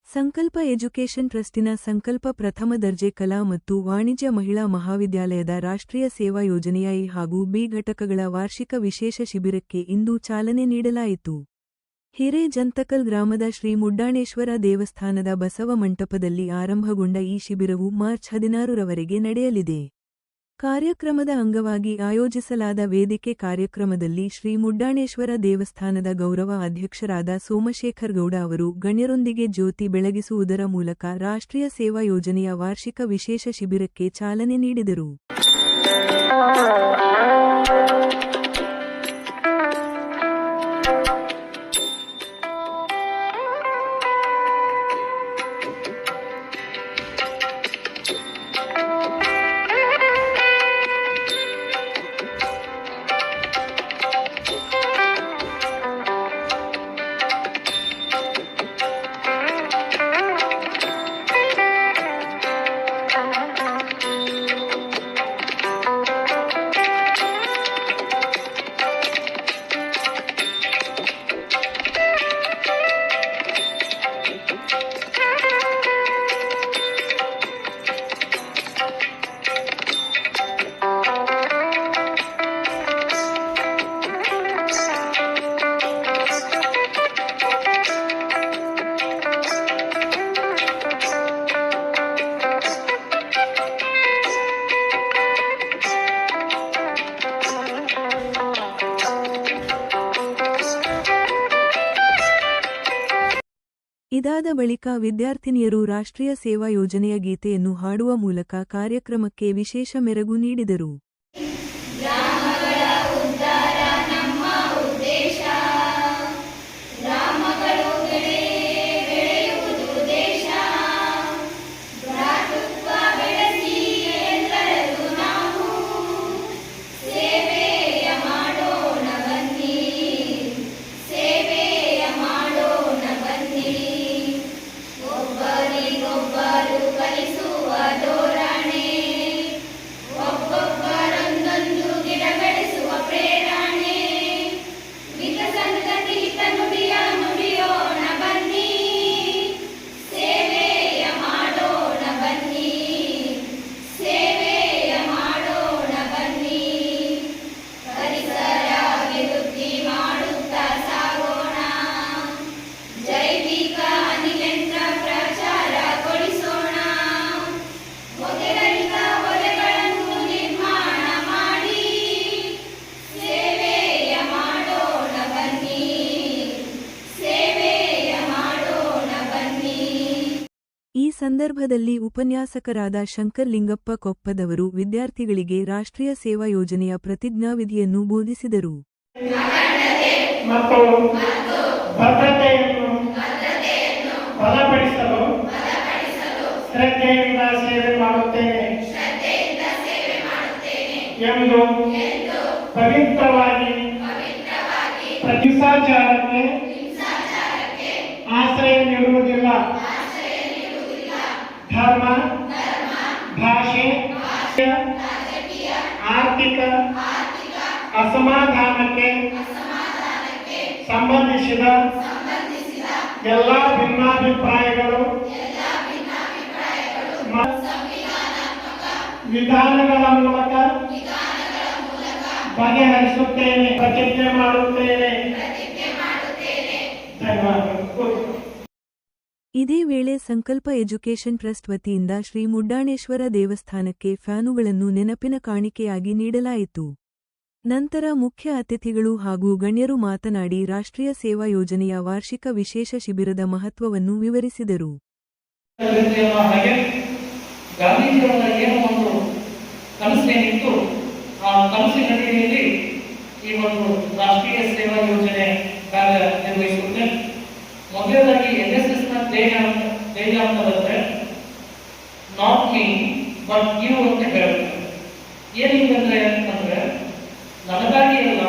ಸಂಕಲ್ಪ ಎಜುಕೇಷನ್ ಟ್ರಸ್ಟಿನ ಸಂಕಲ್ಪ ಪ್ರಥಮ ದರ್ಜೆ ಕಲಾ ಮತ್ತು ವಾಣಿಜ್ಯ ಮಹಿಳಾ ಮಹಾವಿದ್ಯಾಲಯದ ರಾಷ್ಟ್ರೀಯ ಸೇವಾ ಯೋಜನೆಯ ಎ ಹಾಗೂ ಬಿ ಘಟಕಗಳ ವಾರ್ಷಿಕ ವಿಶೇಷ ಶಿಬಿರಕ್ಕೆ ಇಂದು ಚಾಲನೆ ನೀಡಲಾಯಿತು. ಹಿರೇಜಂತಕಲ್ ಗ್ರಾಮದ ಶ್ರೀ ಮುಡ್ಡಾಣೇಶ್ವರ ದೇವಸ್ಥಾನದ ಬಸವ ಮಂಟಪದಲ್ಲಿ ಆರಂಭಗೊಂಡ ಈ ಶಿಬಿರವು ಮಾರ್ಚ್ 16ರವರೆಗೆ ನಡೆಯಲಿದೆ. ಕಾರ್ಯಕ್ರಮದ ಅಂಗವಾಗಿ ಆಯೋಜಿಸಲಾದ ವೇದಿಕೆ ಕಾರ್ಯಕ್ರಮದಲ್ಲಿ ಶ್ರೀ ಮುಡ್ಡಾಣೇಶ್ವರ ದೇವಸ್ಥಾನದ ಗೌರವ ಅಧ್ಯಕ್ಷರಾದ ಸೋಮಶೇಖರ್ ಗೌಡ ಅವರು ಗಣ್ಯರೊಂದಿಗೆ ಜ್ಯೋತಿ ಬೆಳಗಿಸುವುದರ ಮೂಲಕ ರಾಷ್ಟ್ರೀಯ ಸೇವಾ ಯೋಜನೆಯ ವಾರ್ಷಿಕ ವಿಶೇಷ ಶಿಬಿರಕ್ಕೆ ಚಾಲನೆ ನೀಡಿದರು. ಇದಾದ ಬಳಿಕ ವಿದ್ಯಾರ್ಥಿನಿಯರು ರಾಷ್ಟ್ರೀಯ ಸೇವಾ ಯೋಜನೆಯ ಗೀತೆಯನ್ನು ಹಾಡುವ ಮೂಲಕ ಕಾರ್ಯಕ್ರಮಕ್ಕೆ ವಿಶೇಷ ಮೆರಗು ನೀಡಿದರು. ಈ ಸಂದರ್ಭದಲ್ಲಿ ಉಪನ್ಯಾಸಕರಾದ ಶಂಕರ್ ಲಿಂಗಪ್ಪ ಕೊಪ್ಪದವರು ವಿದ್ಯಾರ್ಥಿಗಳಿಗೆ ರಾಷ್ಟ್ರೀಯ ಸೇವಾ ಯೋಜನೆಯ ಪ್ರತಿಜ್ಞಾವಿಧಿಯನ್ನು ಬೋಧಿಸಿದರು. ಮತ್ತು ಬದ್ಧತೆಯನ್ನು ಬಲಪಡಿಸಲು ಶ್ರದ್ಧೆಯಿಂದ ಸೇವೆ ಮಾಡುತ್ತೇನೆ ಎಂದು ಪವಿತ್ರವಾಗಿ ಹಿಂಸಾಚಾರಕ್ಕೆ ಆಶ್ರಯ ನೀಡುವುದಿಲ್ಲ. ಧರ್ಮ, ಭಾಷೆ, ಆರ್ಥಿಕ ಅಸಮಾಧಾನಕ್ಕೆ ಸಂಬಂಧಿಸಿದ ಎಲ್ಲ ಭಿನ್ನಾಭಿಪ್ರಾಯಗಳು ವಿಧಾನಗಳ ಮೂಲಕ ಬಗೆಹರಿಸುತ್ತೇನೆ, ಪ್ರತಿಜ್ಞೆ ಮಾಡುತ್ತೇನೆ. ಧನ್ಯವಾದಗಳು. ಇದೇ ವೇಳೆ ಸಂಕಲ್ಪ ಎಜುಕೇಷನ್ ಟ್ರಸ್ಟ್ ವತಿಯಿಂದ ಶ್ರೀ ಮುಡ್ಡಾಣೇಶ್ವರ ದೇವಸ್ಥಾನಕ್ಕೆ ಫ್ಯಾನುಗಳನ್ನು ನೆನಪಿನ ಕಾಣಿಕೆಯಾಗಿ ನೀಡಲಾಯಿತು. ನಂತರ ಮುಖ್ಯ ಅತಿಥಿಗಳು ಹಾಗೂ ಗಣ್ಯರು ಮಾತನಾಡಿ ರಾಷ್ಟ್ರೀಯ ಸೇವಾ ಯೋಜನೆಯ ವಾರ್ಷಿಕ ವಿಶೇಷ ಶಿಬಿರದ ಮಹತ್ವವನ್ನು ವಿವರಿಸಿದರು. ಮೊದಲನೇದಾಗಿ NSS ನ ಧ್ಯೇಯ ಅಂತ ಬಂದ್ರೆ ನಾಟ್ ಮೀ ಬಟ್ ಯು ಅಂತ ಹೇಳುತ್ತೆ. ಏನಿದೆ ಅಂದ್ರೆ ನನಗಾಗಿ ಅಲ್ಲ,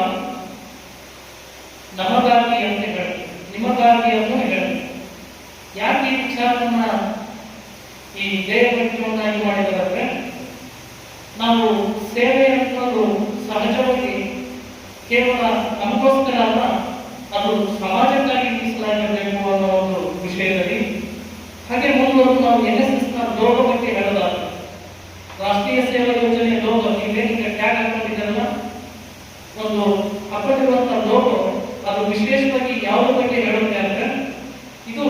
ನಮಗಾಗಿ ಅಂತ ಹೇಳುತ್ತೆ, ನಿಮಗಾಗಿ ಅಂತ ಹೇಳುತ್ತೆ. ಯಾಕೆ ಈ ವಿಚಾರವನ್ನ ಈ ಧ್ಯೇಯ ವ್ಯಕ್ತಿಯನ್ನಾಗಿ ಮಾಡಿದರೆ ನಾವು ಸೇವೆ ಅನ್ನೋದು ಸಹಜವಾಗಿ ಕೇವಲ ನಮಗೋಸ್ಕರ ಅಲ್ಲ, ಅದು ಸಮಾಜಕ್ಕಾಗಿ ಮೀಸಲಾಗಿರಬೇಕು ಅನ್ನೋ ಒಂದು ವಿಷಯದಲ್ಲಿ ಹಾಗೆ ಮುಂದುವರೆದು ನಾವು NSS ನ ಲೋಗೋ ಬಗ್ಗೆ ಹೇಳೋದಾದ್ರೆ ರಾಷ್ಟ್ರೀಯ ಸೇವಾ ಯೋಜನೆಯ ಲೋಗೋ ನೀವೇನಿಗೆ ಟ್ಯಾಗ್ ಹಾಕೊಂಡಿದ್ದಾರಲ್ಲ, ಒಂದು ಹಾಕೊಂಡಿರುವಂತಹ ಲೋಗೋ ಅದು ವಿಶೇಷವಾಗಿ ಯಾವುದ್ರ ಬಗ್ಗೆ ಹೇಳುತ್ತೆ ಅಂದ್ರೆ ಇದು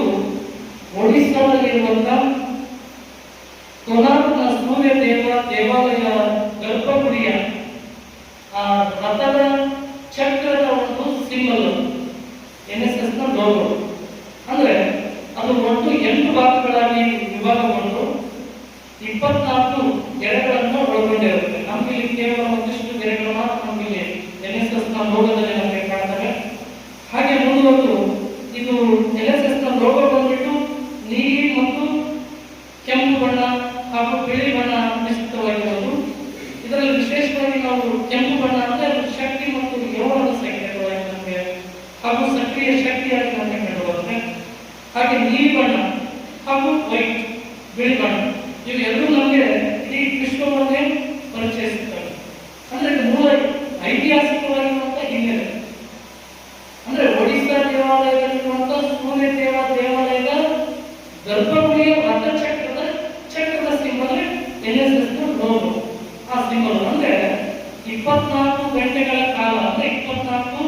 ಒಡಿಸ್ಸಾದಲ್ಲಿರುವಂತಹ ಕೋನಾರ್ಕ್ನ ಸೂರ್ಯ ದೇವಾಲಯ ಗರ್ಭಗುಡಿಯ ರಥದ ಚಕ್ರದ ಒಂದು ಸಿಂಬಲ್ NSS ನ ಲೋಗೋ. ಅಂದ್ರೆ ಅದು ಒಟ್ಟು 8 ಭಾಗಗಳಾಗಿ ವಿಭಾಗಗೊಂಡು 24 ಗೆರೆಗಳನ್ನು ಒಳಗೊಂಡಿರುತ್ತೆ. ನಮಗೆ ಕೇವಲ ಒಂದಿಷ್ಟು ಗೆರೆಗಳು ಮಾತ್ರ ನಮಗೆ NSS ನ ಲೋಗೋದಲ್ಲಿ ನಮಗೆ ಕಾಣ್ತವೆ. ಹಾಗೆ ಮುಂದುವರೆದು ಇದು NSS ನ ಲೋಗೋ ಬಂದ್ಬಿಟ್ಟು ನೀಲಿ ಮತ್ತು ಕೆಂಪು ಬಣ್ಣ ಹಾಗೂ ಬಿಳಿ ಬಣ್ಣ ಮಿಶ್ರಿತವಾಗಿರುವುದು. ಇದರಲ್ಲಿ ವಿಶೇಷವಾಗಿ ನಾವು ಕೆಂಪು ಬಣ್ಣ ಅಂದ್ರೆ ಶಕ್ತಿ ಮತ್ತು ಯೌವನದ ಸಂಕೇತವಾಗಿ ನಮಗೆ ಹಾಗೂ ಸಕ್ರಿಯ ಶಕ್ತಿಯಾಗಿ ನಮಗೆ ಕಂಡುಬರುತ್ತೆ. ಹಾಗೆ ನೀಲಿ ಬಣ್ಣ ಹಾಗೂ ವೈಟ್ ಬಿಳಿ ಬಣ್ಣ ಇವೆರಡೂ ನಮಗೆ ಇಡೀ ವಿಶ್ವವನ್ನೇ ಪರಿಚಯಿಸುತ್ತವೆ. ಅಂದ್ರೆ ಮೂಲ ಐತಿಹಾಸಿಕವಾಗಿರುವಂತಹ ಹಿನ್ನೆಲೆ ಅಂದ್ರೆ ಒಡಿಸ್ಸಾ ದೇವಾಲಯದಲ್ಲಿರುವಂತಹ ಸೂರ್ಯ ದೇವಾಲಯದ ಗರ್ಭಗುಡಿಯ ಚಕ್ರದ ಸಿಂಬಲ್ NSS ನ ಲೋಗೋ. ಆ ಸಿಂಬಲ್ ಅಂದ್ರೆ 24 ಗಂಟೆಗಳ ಕಾಲ ಅಂದ್ರೆ 24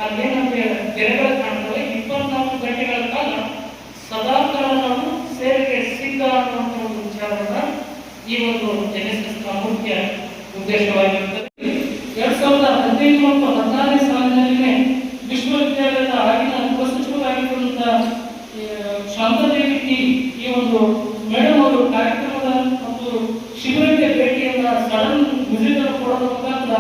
ಅಲ್ಲಿ ನಮಗೆ ಗೆರೆಗಳು ಕಾಣ್ತವೆ. 24 ಗಂಟೆಗಳ ಕಾಲ ಸದಾಕಾಲ ನಾವು ಸೇವೆಗೆ ಸಿದ್ಧ ಅನ್ನುವಂಥ ಒಂದು ವಿಚಾರವನ್ನ ಈ ಒಂದು NSS ನ ಮುಖ್ಯ ಉದ್ದೇಶವಾಗಿರುತ್ತದೆ. 2015 ಮತ್ತು 16ನೇ ಸಾಲಿನಲ್ಲಿನೇ ವಿಶ್ವವಿದ್ಯಾಲಯದ ಆಗಿನ ಕುಲಸಚಿವರಾಗಿರುವಂತಹ ಶಾಂತಾದೇವಿ ಈ ಒಂದು ಮೇಡಮ್ ಅವರು ಕಾರ್ಯಕ್ರಮದ ಮತ್ತು ಶಿಬಿರಕ್ಕೆ ಭೇಟಿಯನ್ನ ಸಡನ್ ವಿಸಿಟ್ ಕೊಡೋದ್ರ ಮುಖಾಂತರ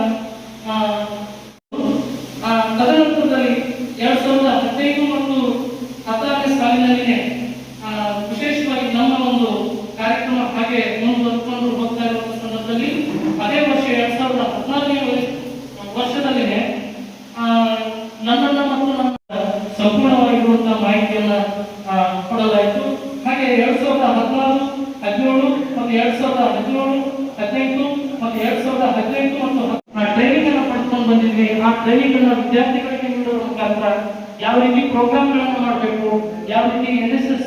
ತದನಂತರದಲ್ಲಿ 2015 ಮತ್ತು 16ನೇ ಸಾಲಿನಲ್ಲಿನೇ ವಿಶೇಷವಾಗಿ ನಮ್ಮ ಒಂದು ಕಾರ್ಯಕ್ರಮ ಹಾಗೆ ಮುಂದುವರೆದುಕೊಂಡು ಹೋಗ್ತಾ ಇರುವಂತಹ ಸಂದರ್ಭದಲ್ಲಿ ಅದೇ ವರ್ಷ 2014ನೇ ವರ್ಷದಲ್ಲಿನೇ ನನ್ನನ್ನು ಮತ್ತು ನನ್ನ ಸಂಪೂರ್ಣವಾಗಿರುವಂತಹ ಮಾಹಿತಿಯನ್ನ ಕೊಡಲಾಯಿತು. ಹಾಗೆ 2016, 17 ಮತ್ತು 2017, 18 ಮತ್ತು 2018 ಮತ್ತು ಟ್ರೈನಿಂಗ್ ಅನ್ನು ಪಡ್ಕೊಂಡು ಬಂದಿದ್ವಿ. ಆ ಟ್ರೈನಿಂಗ್ ಅನ್ನು ವಿದ್ಯಾರ್ಥಿಗಳಿಗೆ ನೀಡುವ ಮುಖಾಂತರ ಯಾವ ರೀತಿ ಪ್ರೋಗ್ರಾಮ್ಗಳನ್ನು ಮಾಡಬೇಕು, ಯಾವ ರೀತಿ NSS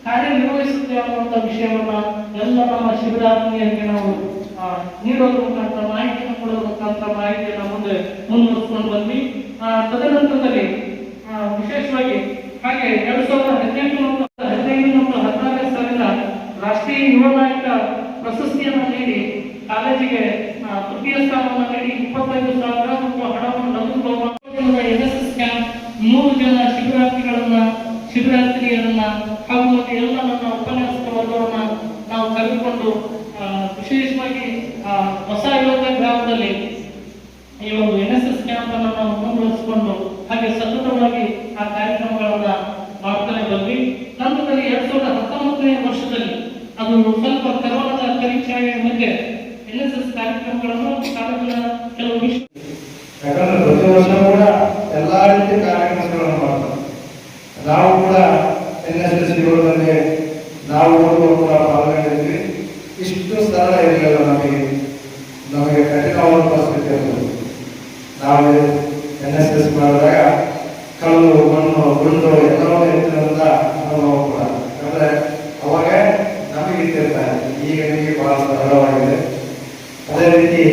ಕಾರ್ಯನಿರ್ವಹಿಸುತ್ತೆ ಅನ್ನುವಂಥ ವಿಷಯವನ್ನ ಎಲ್ಲ ನಮ್ಮ ಶಿಬಿರಾರ್ಥಿಗಳಿಗೆ ನಾವು ನೀಡೋದ್ರ ಮುಖಾಂತರ ಮಾಹಿತಿಯನ್ನು ಕೊಡೋದ್ರ ಮುಖಾಂತರ ಮಾಹಿತಿಯನ್ನು ಮುಂದುವರಿಸಿಕೊಂಡು ಬಂದ್ವಿ. ತದನಂತರದಲ್ಲಿ ವಿಶೇಷವಾಗಿ ಹಾಗೆ 2018 ಮತ್ತು 16ನೇ ಸಾಲಿನ ರಾಷ್ಟ್ರೀಯ ಯುವ ನಾಯಕ ಪ್ರಶಸ್ತಿಯನ್ನು ನೀಡಿ ಕಾಲೇಜಿಗೆ ತೃತೀಯ ಸ್ಥಾನವನ್ನು ನೀಡಿ 25,000 ಮತ್ತು ಹಣವನ್ನು ನಗದು NSS ಕ್ಯಾಂಪ್ 3 ಜನ ಶಿಬಿರಾರ್ಥಿನಿಯರನ್ನ ಹಾಗೂ ಎಲ್ಲ ನನ್ನ ಉಪನ್ಯಾಸಕ ವರ್ಗವನ್ನ ನಾವು ಕರೆದುಕೊಂಡು ವಿಶೇಷವಾಗಿ ಹೊಸ ಯೋಗ ಗ್ರಾಮದಲ್ಲಿ ಈ ಒಂದು NSS ಕ್ಯಾಂಪ್ ಅನ್ನು ನಾವು ಮುಂದುವರಿಸಿಕೊಂಡು ಹಾಗೆ ಸತತವಾಗಿ ಆ ಕಾರ್ಯಕ್ರಮಗಳನ್ನ ಮಾಡ್ತಾನೆ ಬಂದ್ವಿ. ನಂತರದಲ್ಲಿ 2019ನೇ ವರ್ಷದಲ್ಲಿ ಅದು ಸ್ವಲ್ಪ ಕರೋನಾದ ಕರಿಛಾಯೆಯ ಮಧ್ಯೆ NSS ಕಾರ್ಯಕ್ರಮಗಳನ್ನು ಕಾಲೇಜಿನ ಕೆಲವು ಯಾಕಂದ್ರೆ ಪ್ರತಿ ವರ್ಷ ಕೂಡ ಎಲ್ಲಾ ರೀತಿಯ ಕಾರ್ಯಕ್ರಮಗಳನ್ನು ಮಾಡ್ತಾರೆ. ನಾವು ಕೂಡ NSS ಯುಗದಲ್ಲಿ ನಾವು ಕೂಡ ಪಾಲ್ಗೊಂಡಿದ್ವಿ. ಇಷ್ಟು ಸರಳ ಇರಲಿಲ್ಲ ನಮಗೆ ಕಠಿಣವಾದ ಪರಿಸ್ಥಿತಿ ಇರ್ತದೆ. ನಾವು NSS ಮಾಡಿದಾಗ ಕಲ್ಲು ಮಣ್ಣು ಗುಂಡು ಎಲ್ಲವೂ ಇರ್ತಿರೋದ್ರಿಂದ ಅನುಭವ ಕೂಡ ಯಾಕಂದ್ರೆ ಅವಾಗ ನಮಗೆ ಇರ್ತಿರ್ತಾರೆ. ಈಗ ನಿಮಗೆ ಬಹಳ ಸರಳವಾಗಿದೆ. ಅದೇ ರೀತಿ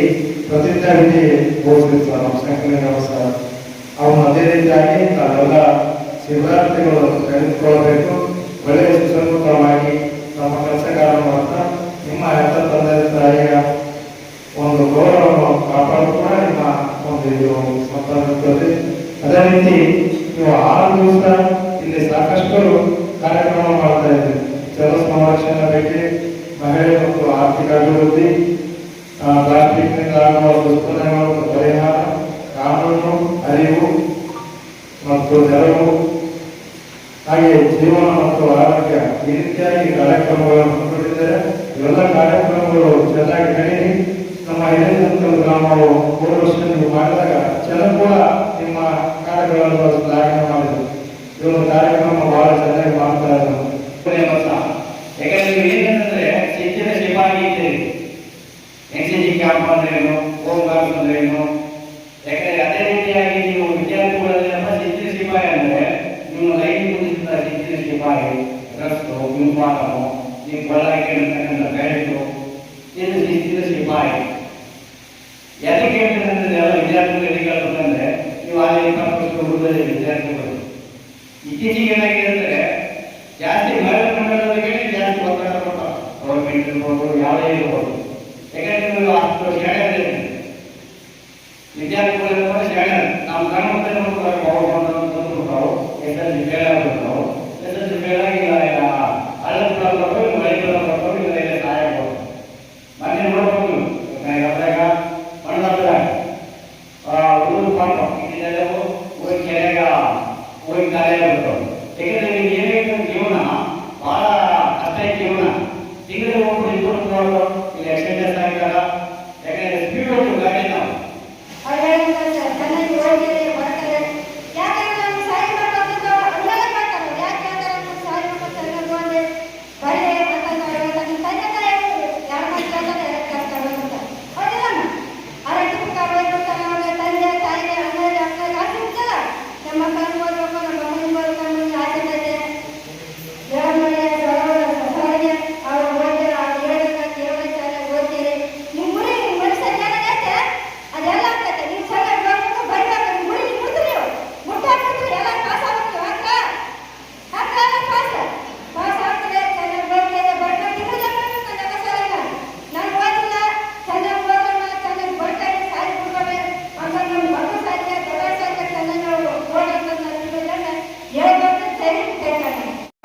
ಪ್ರತಿಜ್ಞಾ ವಿಧಿ ಬೋಧಿಸ್ತಾರೆ ನಮ್ಮ ಸಂಕಲನ ಸರ್. ಅವನು ಅದೇ ರೀತಿಯಾಗಿ ನಾವೆಲ್ಲ ಶಿಬಿರಾರ್ಥಿಗಳು ತೆಗೆದುಕೊಳ್ಳಬೇಕು. ಒಳ್ಳೆಯ ಸುಸಂಸ್ಕೃತವಾಗಿ ನಮ್ಮ ಕೆಲಸಗಾರ ಮಾಡ್ತಾ ನಿಮ್ಮ ಹೆತ್ತ ತಂದೆ ತಾಯಿಯ ಒಂದು ಗೌರವವನ್ನು ಕಾಪಾಡು ಕೂಡ ನಿಮ್ಮ ಒಂದು ಇದು ಸಂಪಾದಿಸುತ್ತದೆ. ಅದೇ ರೀತಿ ನೀವು 6 ದಿವಸ ಇಲ್ಲಿ ಸಾಕಷ್ಟು ಕಾರ್ಯಕ್ರಮ ಮಾಡ್ತಾ ಇದ್ದೀವಿ. ಜಲ ಸಂರಕ್ಷಣೆ ಬಗ್ಗೆ, ಮಹಿಳೆ ಮತ್ತು ಆರ್ಥಿಕ ಅಭಿವೃದ್ಧಿ, ಪ್ಲಾಸ್ಟಿಕ್ನಿಂದ ಆಗುವ ದುಷ್ಪರಿಣಾಮಗಳ ಪರಿಹಾರ, ಕಾನೂನು ಅರಿವು ಮತ್ತು ನೆರವು, ಹಾಗೆ ಜೀವನ ಮತ್ತು ಆರೋಗ್ಯ ಈ ರೀತಿಯಾಗಿ ಕಾರ್ಯಕ್ರಮಗಳನ್ನು ಹಮ್ಮಿಕೊಂಡಿದ್ದಾರೆ. ಇವೆಲ್ಲ ಕಾರ್ಯಕ್ರಮಗಳು ಚೆನ್ನಾಗಿ ನಡೆಯಿ ನಮ್ಮ ಹಿರಿಯ ಗ್ರಾಮವು 3 ವರ್ಷ ನೀವು ಮಾಡಿದಾಗ ಜನ ಕೂಡ ನಿಮ್ಮ ಕಾರ್ಯಗಳನ್ನು ಶ್ಲಾಘನೆ ಮಾಡಿದರು. ಈ ಒಂದು ಕಾರ್ಯಕ್ರಮ ಬಹಳ ಚೆನ್ನಾಗಿ ಮಾಡ್ತಾ ಇದ್ದಾರೆ. ಯಾಕಂದ್ರೆ ನೀವು ಏನಂದ್ರೆ ಶಿಕ್ಷಣ ಶಿಪಾಯಿ ಇದ್ದೀರಿ. NCG ಕ್ಯಾಂಪ್ ಅಂದ್ರೇನು, ಹೋಮ್ ಗಾರ್ಡ್ಸ್ ಅಂದ್ರೇನು, ಯಾಕಂದ್ರೆ ಅದೇ ರೀತಿಯಾಗಿ ನೀವು ವಿದ್ಯಾರ್ಥಿಗಳಲ್ಲಿ ಶಿಕ್ಷಣ ಶಿಪಾಯಿ ಅಂದ್ರೆ ನಿಮ್ಮ ಲೈಫ್ ಶಿಕ್ಷಣ ಶಿಪಾಯಿ ಡ್ರಗ್ಸ್ ವಿಭಾಗವು ನೀವು ಬಳ್ಳಾರಿತಕ್ಕಂಥ ಬೆಳೆದು ಇದು ಶಿಸ್ತಿನ ಸಿಪಾಯಿ. ಯಾಕೆ ಹೇಳ್ತೇನೆ ಎಲ್ಲ ವಿದ್ಯಾರ್ಥಿಗಳು ಎಲ್ಲಿ ಕೇಳ್ಬೇಕಂದ್ರೆ ನೀವು ಅಲ್ಲಿ 20% ಹುಡುಗರ ವಿದ್ಯಾರ್ಥಿಗಳು ಇತ್ತೀಚೆಗೆ ಏನಾಗಿದೆ ಅಂದರೆ ಜಾಸ್ತಿ ಮಹಿಳಾ ಮಂಡಳದವರಿಗೆ ಜಾಸ್ತಿ ಒತ್ತಡ ಕೊಡ್ತಾರೆ. ಗೌರ್ಮೆಂಟ್ ಇರ್ಬೋದು, ಯಾವುದೇ ಇರ್ಬೋದು. ಯಾಕಂದ್ರೆ ನೀವು ಅಷ್ಟು ಶಾಲೆ ವಿದ್ಯಾರ್ಥಿಗಳು ಶಾಲೆ ನಾವು ಕಣ್ಣು ಮುಂದೆ ನೋಡ್ತಾರೆ, ಬಂದ್ಬಿಡ್ತಾವು, SSLC ಫೇಲ್ ಆಗ್ಬಿಡ್ತಾವು. SSLC ಫೇಲ್ ಆಗಿ ಅಲ್ಲದ ಬರ್ತಾವೆ, ರೈತರ ಬರ್ತಾವೆ, ಇದರಲ್ಲಿ ಸಹಾಯ ಕೊಡ್ತಾರೆ. ಮೊನ್ನೆ ನೋಡ್ಬೋದು ಅದ್ರಾಗ ಮಣ್ಣದಾಗ ಹುಡುಗರು ಪಾಪ ಇದೆಲ್ಲವೂ ಹೋಗಿ ಕೆರೆಗ ಹೋಗಿ ಕಾರ್ಯ ಬರ್ತಾವೆ. ಯಾಕಂದ್ರೆ ಏನಾಯ್ತು ಜೀವನ ಬಹಳ ಕಷ್ಟ ಜೀವನ. ತಿಂಗಳಿಗೆ ಹೋಗ್ಬಿಟ್ಟು ಇಬ್ಬರು ಇಲ್ಲಿ ಎಕ್ಸ್ಪೆಂಡಿಯರ್ಸ್ ಆಗಿದಾಗ ಯಾಕಂದ್ರೆ ಸ್ಪೀಡ್ ಹೋಗ್ತು ಗಾಡಿ ನಾವು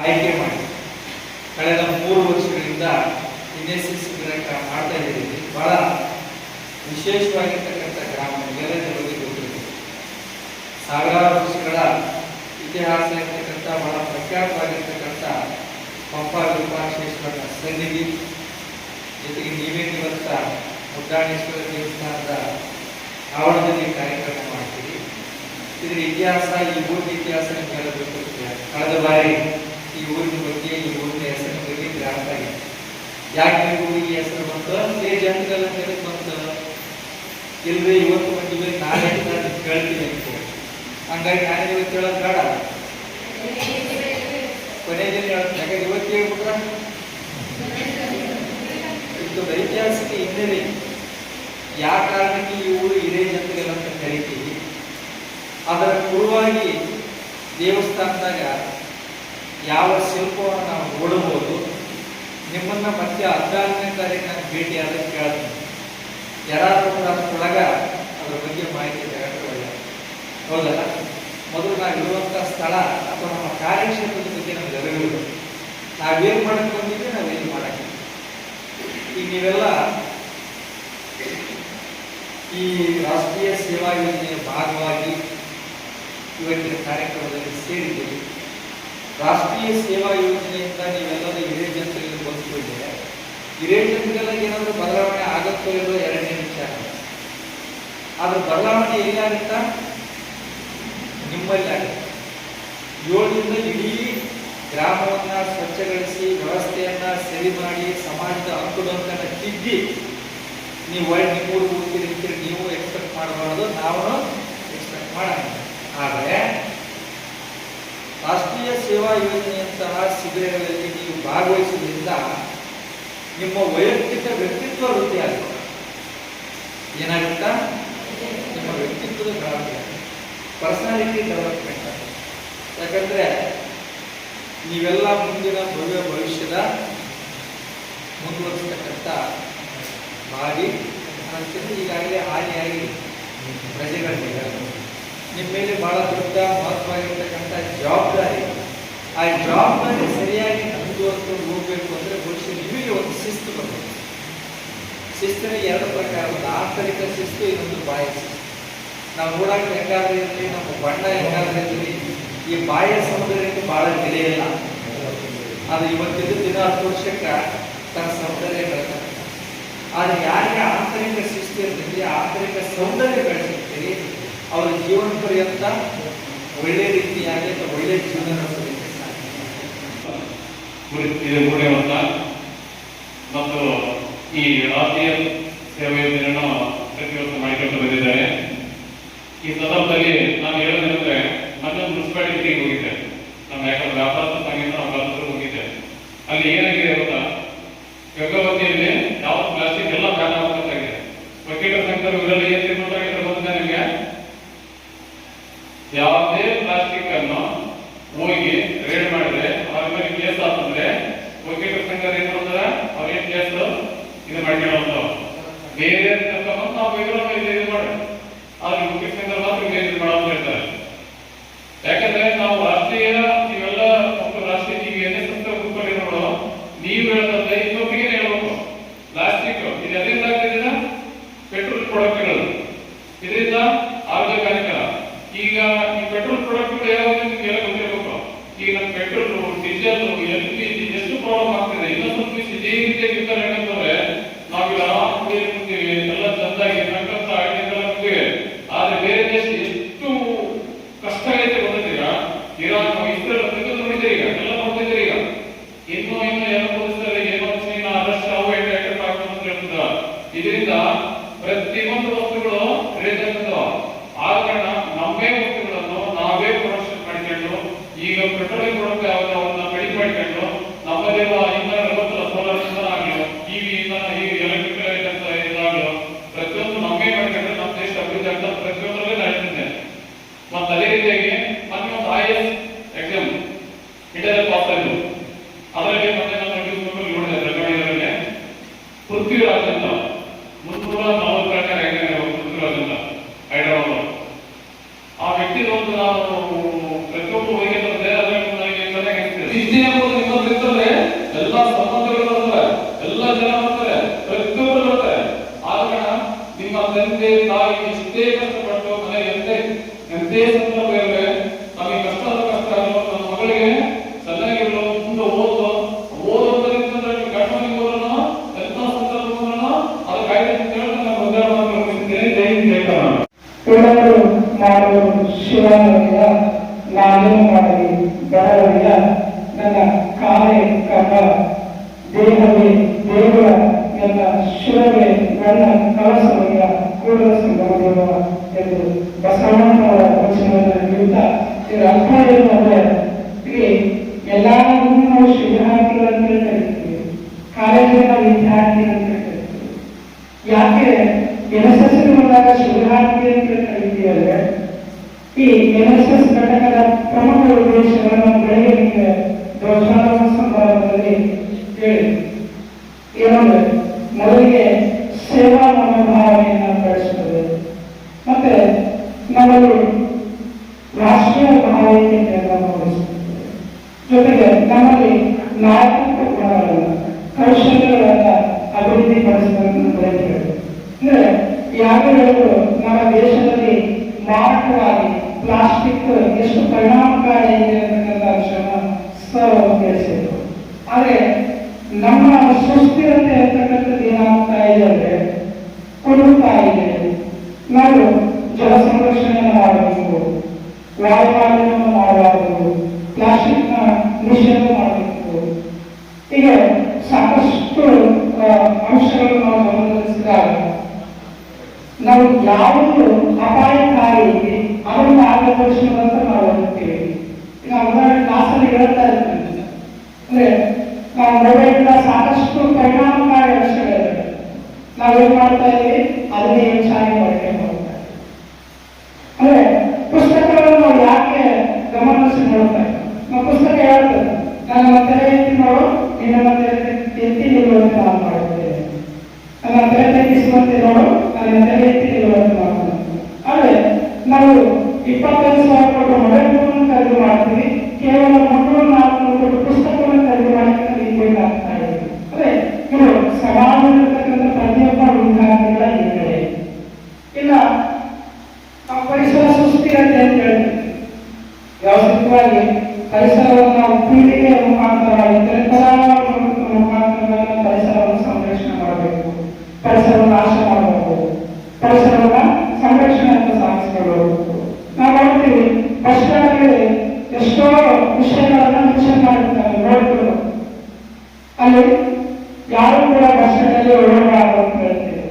ಆಯ್ಕೆ ಮಾಡಿ ಕಳೆದ 3 ವರ್ಷಗಳಿಂದ NSS ಶಿಬಿರ ಮಾಡ್ತಾ ಇದ್ದೀವಿ. ಬಹಳ ವಿಶೇಷವಾಗಿರ್ತಕ್ಕಂಥ ಗ್ರಾಮ, ಎಲ್ಲ ಜನರಿಗೆ ಗೊತ್ತಿದೆ. ಸಾವಿರಾರು ವರ್ಷಗಳ ಇತಿಹಾಸ ಇರ್ತಕ್ಕಂಥ ಬಹಳ ಪ್ರಖ್ಯಾತವಾಗಿರ್ತಕ್ಕಂಥ ಪಂಪ ವಿರೂಪಾಕ್ಷೇಶ್ವರ ಸನ್ನಿಧಿ, ಜೊತೆಗೆ ನೀವೇನು ಇವತ್ತ ಮುದ್ದಾಣೇಶ್ವರ ದೇವಸ್ಥಾನದ ಆವರಣದಲ್ಲಿ ಕಾರ್ಯಕ್ರಮ ಮಾಡ್ತೀರಿ. ಇದರ ಇತಿಹಾಸ, ಈ ಊರಿನ ಇತಿಹಾಸ ನಿಮಗೆಲ್ಲ ಗೊತ್ತಿರುತ್ತೆ. ಕಳೆದ ಬಾರಿ ಈ ಊರಿನ ಬಗ್ಗೆ, ಈ ಊರಿನ ಹೆಸರಿನ ಬಗ್ಗೆ ಗ್ರಾಮ ಆಗಿದೆ. ಯಾಕೆ ಊರಿಗೆ ಹೆಸರು ಬಂತು ಜನಗಳೆಲ್ಲ ಹೇಳಕ್ ಬಂತು ಇಲ್ವೇ ಇವತ್ತು ಬಂದಿವೆ, ನಾಳೆ ನಾನು ಕೇಳ್ತೀನಿ ಅಂತ. ಹಂಗಾಗಿ ನಾನೇ ಇವತ್ತು ಹೇಳೋದು ಬೇಡ, ಕೊನೆ ದಿನ ಹೇಳೋದು. ಯಾಕಂದ್ರೆ ಇವತ್ತು ಹೇಳ್ಬಿಟ್ರ ಇದು ಐತಿಹಾಸಿಕ ಹಿನ್ನೆಲೆ, ಯಾವ ಕಾರಣಕ್ಕೆ ಈ ಊರು ಹಿರೇ ಜನಗಳೆಲ್ಲ ಅಂತ ಕರಿತೀವಿ. ಅದರ ಪೂರ್ವವಾಗಿ ದೇವಸ್ಥಾನದಾಗ ಯಾವ ಶಿಲ್ಪವನ್ನು ನಾವು ನೋಡಬಹುದು, ನಿಮ್ಮನ್ನ ಮತ್ತೆ 14ನೇ ತಾರೀಕು ನಾನು ಭೇಟಿ ಆದಾಗ ಕೇಳ್ತೀನಿ. ಯಾರಾದರೂ ಕೂಡ ಅದರೊಳಗ ಅದ್ರ ಬಗ್ಗೆ ಮಾಹಿತಿ ತಗೊಂಡು ಹೌದಲ್ಲ. ಮೊದಲು ನಾವಿರುವಂಥ ಸ್ಥಳ ಅಥವಾ ನಮ್ಮ ಕಾರ್ಯಕ್ಷೇತ್ರದ ಬಗ್ಗೆ ನಮ್ಗೆ ಅರಿವಿಲ್ಲ. ನಾವೇನು ಮಾಡಕ್ಕೆ ಬಂದಿದ್ವಿ, ನಾವೇನು ಮಾಡಕ್ಕೆ. ಈಗ ನೀವೆಲ್ಲ ಈ ರಾಷ್ಟ್ರೀಯ ಸೇವಾ ಯೋಜನೆಯ ಭಾಗವಾಗಿ ಇವತ್ತಿನ ಕಾರ್ಯಕ್ರಮದಲ್ಲಿ ಸೇರಿದ್ದೀವಿ. ರಾಷ್ಟ್ರೀಯ ಸೇವಾ ಯೋಜನೆಯಿಂದ ನೀವೆಲ್ಲರೂ ಹಿರಿಯ ಜನತೆಗಳಿಗೆ ಬಂದುಕೊಂಡಿದೆ. ಹಿರಿಯ ಜನತೆಗೆಲ್ಲ ಏನಾದರೂ ಬದಲಾವಣೆ ಆಗುತ್ತೋ ಇರೋ ಎರಡನೇ ವಿಚಾರ. ಆದ್ರೆ ಬದಲಾವಣೆ ಎಲ್ಲಿಯಾಗುತ್ತಾ, ನಿಮ್ಮಲ್ಲಿ ಆಗುತ್ತೆ. 7ರಿಂದ ಇಡೀ ಗ್ರಾಮವನ್ನ ಸ್ವಚ್ಛಗೊಳಿಸಿ, ವ್ಯವಸ್ಥೆಯನ್ನ ಸರಿ ಮಾಡಿ, ಸಮಾಜದ ಅಂಕುಡೊಂಕನ್ನ ತಿದ್ದಿ ನೀವು ನಿಮ್ಮೂರು ಹೋಗ್ತಿರ್ತೀರಿ. ನೀವು ಎಕ್ಸ್ಪೆಕ್ಟ್ ಮಾಡಬಾರ್ದು, ನಾವು ಎಕ್ಸ್ಪೆಕ್ಟ್ ಮಾಡೋಣ. ಆದರೆ ರಾಷ್ಟ್ರೀಯ ಸೇವಾ ಯೋಜನೆಯಂತಹ ಶಿಬಿರಗಳಲ್ಲಿ ನೀವು ಭಾಗವಹಿಸುವುದರಿಂದ ನಿಮ್ಮ ವೈಯಕ್ತಿಕ ವ್ಯಕ್ತಿತ್ವ ವೃದ್ಧಿ ಆಗುತ್ತೆ. ಏನಾಗುತ್ತಾ, ನಿಮ್ಮ ವ್ಯಕ್ತಿತ್ವದ ಬೆಳವಣಿಗೆ, ಪರ್ಸನಾಲಿಟಿ ಡೆವಲಪ್ಮೆಂಟ್ ಆಗುತ್ತೆ. ಯಾಕಂದ್ರೆ ನೀವೆಲ್ಲ ಮುಂದಿನ ಭವಿಷ್ಯದ ಮುಂದುವರಿಸತಕ್ಕಂಥ ಮಾಡಿ ಈಗಾಗಲೇ ಹಾನಿಯಾಗಿ ಪ್ರಜೆಗಳಿಗೆ ನಿಮ್ಮ ಮೇಲೆ ಬಹಳ ದೊಡ್ಡ ಮಹತ್ವವಾಗಿರ್ತಕ್ಕಂಥ ಜವಾಬ್ದಾರಿ. ಆ ಜವಾಬ್ದಾರಿ ಸರಿಯಾಗಿ ಮುಂದುವರೆದು ಹೋಗಬೇಕು ಅಂದರೆ ಬಹುಶಃ ನಿಮಗೆ ಒಂದು ಶಿಸ್ತು ಬರಬೇಕು. ಶಿಸ್ತಿನ 2 ಪ್ರಕಾರ, ಒಂದು ಆಂತರಿಕ ಶಿಸ್ತು, ಇನ್ನೊಂದು ಬಾಹ್ಯ ಶಿಸ್ತು. ನಾವು ನೋಡಕ್ಕೆ ಹೆಂಗಾದ್ರೆ ಇರಲಿ, ನಮ್ಮ ಬಣ್ಣ ಹೆಂಗಾದ್ರೆ ಇರಲಿ, ಈ ಬಾಹ್ಯ ಸೌಂದರ್ಯಕ್ಕೆ ಬಹಳ ಬೆಲೆ ಇಲ್ಲ. ಅದು ಇವತ್ತಿನ ದಿನ 10 ವರ್ಷಕ್ಕೆ ತನ್ನ ಸೌಂದರ್ಯ ಬೆಳೆದ. ಆದರೆ ಯಾರಿಗೆ ಆಂತರಿಕ ಶಿಸ್ತು ಇರ್ತದೆ, ಆಂತರಿಕ ಸೌಂದರ್ಯ ಬೆಳೆಸಿರ್ತೀರಿ, ಅವರ ಜೀವನ ಪರ್ಯಂತ ಒಳ್ಳೆ ರೀತಿಯಾಗಿ ಒಳ್ಳೆ ಜೀವನ ನಡೆಸಲಿಕ್ಕೆ ಸಾಧ್ಯ. ಮತ್ತು ಈ ರಾಷ್ಟ್ರೀಯ ಸೇವಾ ಯೋಜನೆಯನ್ನು ಪ್ರತಿ ವರ್ಷ ಮಾಡಿಕೊಂಡು ಬಂದಿದ್ದಾರೆ. ಈ ಸಂದರ್ಭದಲ್ಲಿ ನಾನು ಹೇಳೋದೇನೆಂದ್ರೆ, ಮೊನ್ನೆ ಮುನ್ಸಿಪಾಲಿಟಿಗೆ ಹೋಗಿದ್ದೆ. ನಮ್ಮ ಯಾಕಂದ್ರೆ ವ್ಯಾಪಾರ ಸಂಘದಿಂದ ನಾವು ಹೋಗಿದ್ದೆ. ಅಲ್ಲಿ ಯಾವುದೇ ಪ್ಲಾಸ್ಟಿಕ್ ಅನ್ನು ಹೋಗಿ ರೇಡ್ ಮಾಡಿದ್ರೆ ಅವ್ರ ಮೇಲೆ ಕೇಸ್ ಹಾಕಿದ್ರೆ ವಕೀಲ ಸಂಘ ಏನ್ ಮಾಡ್ತಾರೆ, ಅವ್ರೇನ್ ಕೇಸ್ ಇದು ಮಾಡ್ಕೊಳ್ಳೋ ಬೇರೆ ನಾವು ಬೇರೆ ಮೇಲೆ ಇದು ಮಾಡಿ ಆದ್ರೆ ವಕೀಲ ಸಂಘ ಮಾತ್ರ ಇದು ಮಾಡೋ ಹೇಳ್ತಾರೆ. ಯಾಕಂದ್ರೆ ನಾವು ರಾಷ್ಟ್ರೀಯ ಇವೆಲ್ಲ ರಾಷ್ಟ್ರೀಯ ಈಗ NSS ಗ್ರೂಪಲ್ಲಿ ನೋಡೋ ನೀವು ಹೇಳೋದಂದ್ರೆ ಇನ್ನೊಬ್ಬರಿಗೆ ಹೇಳ್ಬೇಕು. ಪ್ಲಾಸ್ಟಿಕ್ ಇದು ಎದರಿಂದ ಆಗ್ತಿದೆ? ಪೆಟ್ರೋಲ್ ಪ್ರಾಡಕ್ಟ್ಗಳು, ಇದರಿಂದ ಆರೋಗ್ಯಕಾರಿಕ. ಈಗ ಈ ಪೆಟ್ರೋಲ್ ಪ್ರಾಡಕ್ಟ್ಗಳು ಯಾವಾಗ ನಿಮ್ಗೆಲ್ಲ ಗೊತ್ತಿರಬೇಕು. ಈಗ ನಮ್ಮ ಪೆಟ್ರೋಲ್, ಡೀಸೆಲ್, LPG ಎಷ್ಟು ಪ್ರಾಬ್ಲಮ್ ಆಗ್ತಿದೆ. ಇನ್ನೊಂದು ಇದೇ ರೀತಿಯಾಗಿ ಇರ್ತಾರೆ. ಯಾಕಂತಂದ್ರೆ ನಾವೆಲ್ಲ ಕುಡಿಯುತ್ತೀವಿ, ಎಲ್ಲ ಚಂದಾಗಿ ನಕ್ಕಂತ ಆಯ್ಕೆಲ್ಲ ಕುಡಿತೀವಿ. ಆದ್ರೆ ಬೇರೆ ದೇಶ ಎಷ್ಟು ಕಷ್ಟ ಐತೆ ಗೊತ್ತಿದ್ದೀರ? ಇರಾನ್, ಇಸ್ರೇಲ್ ನೋಡಿದ್ದೀರಿ, ಈಗ ಎಲ್ಲ ನೋಡ್ತಿದ್ದೀರಿ. ಈಗ ಇನ್ನು ಎಲ್ಲ ತೋರಿಸ್ತಾರೆ, ಏನೋ ಚೀನಾ, ರಷ್ಯಾ ಅವು ಅಟ್ಯಾಕ್ ಆಗ್ತದೆ ಅಂತ ಹೇಳ್ತಿದ್ರ. ಇದರಿಂದ ಪ್ರತಿಯೊಂದು ವಸ್ತುಗಳು ರೇಟ್ ಆಗ್ತದೆ. ಆದ ಕಾರಣ ನಮ್ಮೇ ವಸ್ತುಗಳನ್ನು ನಾವೇ ಪ್ರೊಡಕ್ಷನ್ ಮಾಡಿಕೊಂಡು ಈಗ ಪೆಟ್ರೋಲಿಯಂ ಪ್ರಾಡಕ್ಟ್ ಯಾವ್ದನ್ನ ಕಡಿಮೆ ಮಾಡಿಕೊಂಡು ನಮ್ಮಲ್ಲಿರುವ ಇಂಧನ ಸೋಲಾರ್ ಇಂಧನ ಆಗಲಿ, EV ಇಂಧನ, ಈಗ ಎಲೆಕ್ಟ್ರಿಕಲ್ ಐಟಮ್ಸ್ ಇದಾಗಲು ಪ್ರತಿಯೊಂದು ನಮ್ಮೇ ಮಾಡಿಕೊಂಡ್ರೆ ನಮ್ಮ ದೇಶ ಅಭಿವೃದ್ಧಿ ಆಗ್ತದೆ. ಪ್ರತಿಯೊಂದರಲ್ಲೇ ನಡೆಯುತ್ತೆ. ಮತ್ತೆ ಅದೇ ರೀತಿಯಾಗಿ ಮೊನ್ನೆ ಒಂದು IAS ಎಕ್ಸಾಮ್ ಇಂಟರ್ನಲ್ ಪಾಸ್ ಆಯಿತು. ಅದರಲ್ಲಿ ಮತ್ತೆ ನಾನು ನೋಡಿದೆ ರೆಕಾರ್ಡಿಂಗ್ ಪೃಥ್ವಿರಾಜ್ ಅಂತ 340 ರ್ಯಾಂಕ್ ಪೃಥ್ವಿರಾಜ್ ಅಂತ ಹೈದರಾಬಾದ್. ಆ ವ್ಯಕ್ತಿ ಒಂದು ನಾನು ಪ್ರತಿಯೊಬ್ಬರು ಹೋಗಿರ್ತದೆ. ಅದರಲ್ಲಿ ನನಗೆ ಚೆನ್ನಾಗಿ ಅನಿಸ್ತದೆ. ನಿಮ್ಮಲ್ಲಿರ್ತದೆ ಎಲ್ಲ ಸಂಬಂಧಗಳು ಬರ್ತಾರೆ, ಎಲ್ಲ ಜನ ಬರ್ತಾರೆ, ಪ್ರತಿಯೊಬ್ಬರು ಬರ್ತಾರೆ. ಆದ ಕಾರಣ ನಿಮ್ಮ ತಂದೆ ತಾಯಿ ಎಷ್ಟೇ ಕಷ್ಟಪಟ್ಟು ಮನೆ ಎಂದೇ ಸಂದರ್ಭ ಇರಲಿ, ನಮಗೆ ಕಷ್ಟ ಆಗಲು ನಮ್ಮ ಮಗಳಿಗೆ ಚೆನ್ನಾಗಿರಲು ಮುಂದೆ ಓದೋದ್ರಿಂದ ಗಂಡನಿಗೆ ಹೋದ್ರೂ ಎಂತ ಸಂದರ್ಭ ಬಂದ್ರೂ ಅದು ಕಾಯ್ದೆ ಅಂತ ಹೇಳಿ ನಾನು ಉದ್ಧಾರ ಮಾಡ್ಕೊಂಡಿದ್ದೇನೆ. ಎಲ್ಲರೂ ಮಾಡುವುದು ಶಿವನಿಂದ, ನಾನೇನು ಮಾಡಲಿ ಬರಲಿಲ್ಲ. ನನ್ನ ಕಾಲೇ ಕರ್ಮ, ದೇಹವೇ ದೇವರ, ನನ್ನ ಶಿವವೇ ನನ್ನ ಕಳಸವಯ್ಯ, ಕೂಡಲ ಸಂಗಮದೇವ ಎಂದು ಬಸವಣ್ಣನವರ ವಚನವನ್ನು ನೀಡುತ್ತಾ ಇದರ ಅರ್ಥ ಏನು ಅಂದ್ರೆ, ಇಲ್ಲಿ ಎಲ್ಲರೂ ನಾವು ಶಿವಹಾರ್ಥಿಗಳಂತ ಕರಿತೀವಿ, ಕಾಲೇಜಿನ ವಿದ್ಯಾರ್ಥಿ ಅಂತ ಕರಿತೀವಿ. ಯಾಕೆ NSS ಬಂದಾಗ ಶಿವಹಾರ್ಥಿ ಅಂತ ಕರಿತೀವಿ ಅಂದ್ರೆ, ಈ NSS ಘಟಕದ ಪ್ರಮುಖ ಉದ್ದೇಶಗಳನ್ನು ಬೆಳಗ್ಗೆ ಧ್ವಜಾರೋಹಣ ಸಮಾರಂಭದಲ್ಲಿ ಹೇಳಿ ಏನಂದ್ರೆ, ಮೊದಲಿಗೆ ಸೇವಾ ಮನೋಭಾವನೆಯನ್ನು ಬೆಳೆಸುತ್ತದೆ, ಮತ್ತೆ ನಮ್ಮಲ್ಲಿ ರಾಷ್ಟ್ರೀಯ ಭಾವೈಕ್ಯತೆಯನ್ನು ಮೂಡಿಸುತ್ತದೆ. ಜೊತೆಗೆ ನಮ್ಮಲ್ಲಿ ನಾಯಕತ್ವ ಗುಣಗಳನ್ನು, ಕೌಶಲ್ಯಗಳನ್ನು ಅಭಿವೃದ್ಧಿ ಪಡಿಸುವುದನ್ನು ಬೆಳೆಯುತ್ತದೆ. ಅಂದ್ರೆ ಯಾರು ಹೇಳಿದ್ರು ನಮ್ಮ ದೇಶದಲ್ಲಿ ಮಾರಕವಾಗಿ ಪ್ಲಾಸ್ಟಿಕ್ ಎಷ್ಟು ಪರಿಣಾಮಕಾರಿ ಇದೆ ಅಂತಕ್ಕಂಥ ಅಂಶವನ್ನು ಸರ್ ತಿಳಿಸಿದ್ರು. ಆದ್ರೆ ನಮ್ಮ ಸುಸ್ಥಿರತೆ ಅಂತಕ್ಕಂಥದ್ದು ಏನಾಗ್ತಾ ಇದೆ ಅಂದ್ರೆ ಕೊಡುತ್ತಾ ಇದೆ. ನಾವು ಜಲ ಸಂರಕ್ಷಣೆಯನ್ನು ಮಾಡಬೇಕು, ವಾಯುಮಾಲಿನ್ಯವನ್ನು ಮಾಡಬಾರದು, ಪ್ಲಾಸ್ಟಿಕ್ ನ ನಿಷೇಧ ಮಾಡಬೇಕು. ಹೀಗೆ ಸಾಕಷ್ಟು ಅಂಶಗಳನ್ನು ನಾವು ಗಮನಿಸಿದಾಗ ನಾವು ಯಾವುದು ಅಪಾಯಕಾರಿ ಇದೆ ಅದನ್ನು ಮಾರ್ಗದರ್ಶನದಂತ ನಾವು ಹೋಗ್ತೀವಿ. ಈಗ ಉದಾಹರಣೆ ಕ್ಲಾಸಲ್ಲಿ ಹೇಳ್ತಾ ಇರ್ತೀವಿ ಅಂದ್ರೆ, ನಾವು ಮೊಬೈಲ್ನ ಸಾಕಷ್ಟು ಪರಿಣಾಮಕಾರಿ ಅಂಶಗಳಿವೆ. ನಾವೇನ್ ಮಾಡ್ತಾ ಇದ್ದೀವಿ, ಅದನ್ನೇ ಹೆಚ್ಚಾಗಿ ಬಳಕೆ ಮಾಡ್ತಾ ಇದ್ದೀವಿ. ಅಂದ್ರೆ ಪುಸ್ತಕಗಳನ್ನು ನಾವು ಯಾಕೆ ಗಮನಿಸಿ ನೋಡ್ತಾ ಇದ್ದೀವಿ? ನಾವು ಪುಸ್ತಕ ಹೇಳ್ತೇವೆ, ನನ್ನ ತಲೆ ಎತ್ತಿ ನೋಡು, ನಿನ್ನ ತಲೆ ಎತ್ತಿ ನಿಲ್ಲುವಂತೆ ನಾನು ಮಾಡುತ್ತೇನೆ, ನನ್ನ ತಲೆ ತೆಗೆಸುವಂತೆ ನೋಡು, ನನ್ನ ತಲೆ ಎತ್ತಿ ನಿಲ್ಲುವಂತೆ ಮಾಡ್ತೇನೆ. ಆದ್ರೆ ನಾವು 25,000 ಕೊಟ್ಟು ಮೊಬೈಲ್ ಫೋನ್ ಖರೀದಿ ಮಾಡ್ತೀವಿ, ಕೇವಲ 300-400 ಕೊಟ್ಟು ಪುಸ್ತಕವನ್ನು ಖರೀದಿ ಮಾಡಲಿಕ್ಕೆ ಈಗ ಆಗ್ತಾ ಇದೆ. ಅಂದ್ರೆ ಇದು ಸಮಾಜದಲ್ಲಿರ್ತಕ್ಕಂಥ ಪ್ರತಿಯೊಬ್ಬ ವಿದ್ಯಾರ್ಥಿಗಳ ಹಿನ್ನಡೆ. ಇಲ್ಲ ನಾವು ಪರಿಸರ ಸುಸ್ಥಿರತೆ ಅಂತ ಹೇಳ್ತೀವಿ. ವ್ಯವಸ್ಥಿತವಾಗಿ ಪರಿಸರವನ್ನು ನಾವು ಪೀಳಿಗೆಯ ಮುಖಾಂತರ, ಮುಖಾಂತರ ಪರಿಸರವನ್ನು ಸಂರಕ್ಷಣೆ ಮಾಡಬೇಕು, ಪರಿಸರವನ್ನು ನಾಶ ಮಾಡಬೇಕು, ಪರಿಸರವನ್ನ ಸಂರಕ್ಷಣೆ ಅಂತ ಸಾಗಿಸಿಕೊಳ್ಳಬೇಕು. ನಾವು ನೋಡ್ತೀವಿ ಬಸ್ ಸ್ಟ್ಯಾಂಡ್ಗಳಲ್ಲಿ ಎಷ್ಟೋ ವಿಷಯಗಳನ್ನ ಮೆನ್ಷನ್ ಮಾಡಿರ್ತಾರೆ, ನೋಡ್ತೀವಿ. ಅಲ್ಲಿ ಯಾರು ಕೂಡ ಬಸ್ ಸ್ಟ್ಯಾಂಡ್ ಅಲ್ಲಿ ಓಡಾಡಬಾರದು ಅಂತ ಹೇಳ್ತೀವಿ.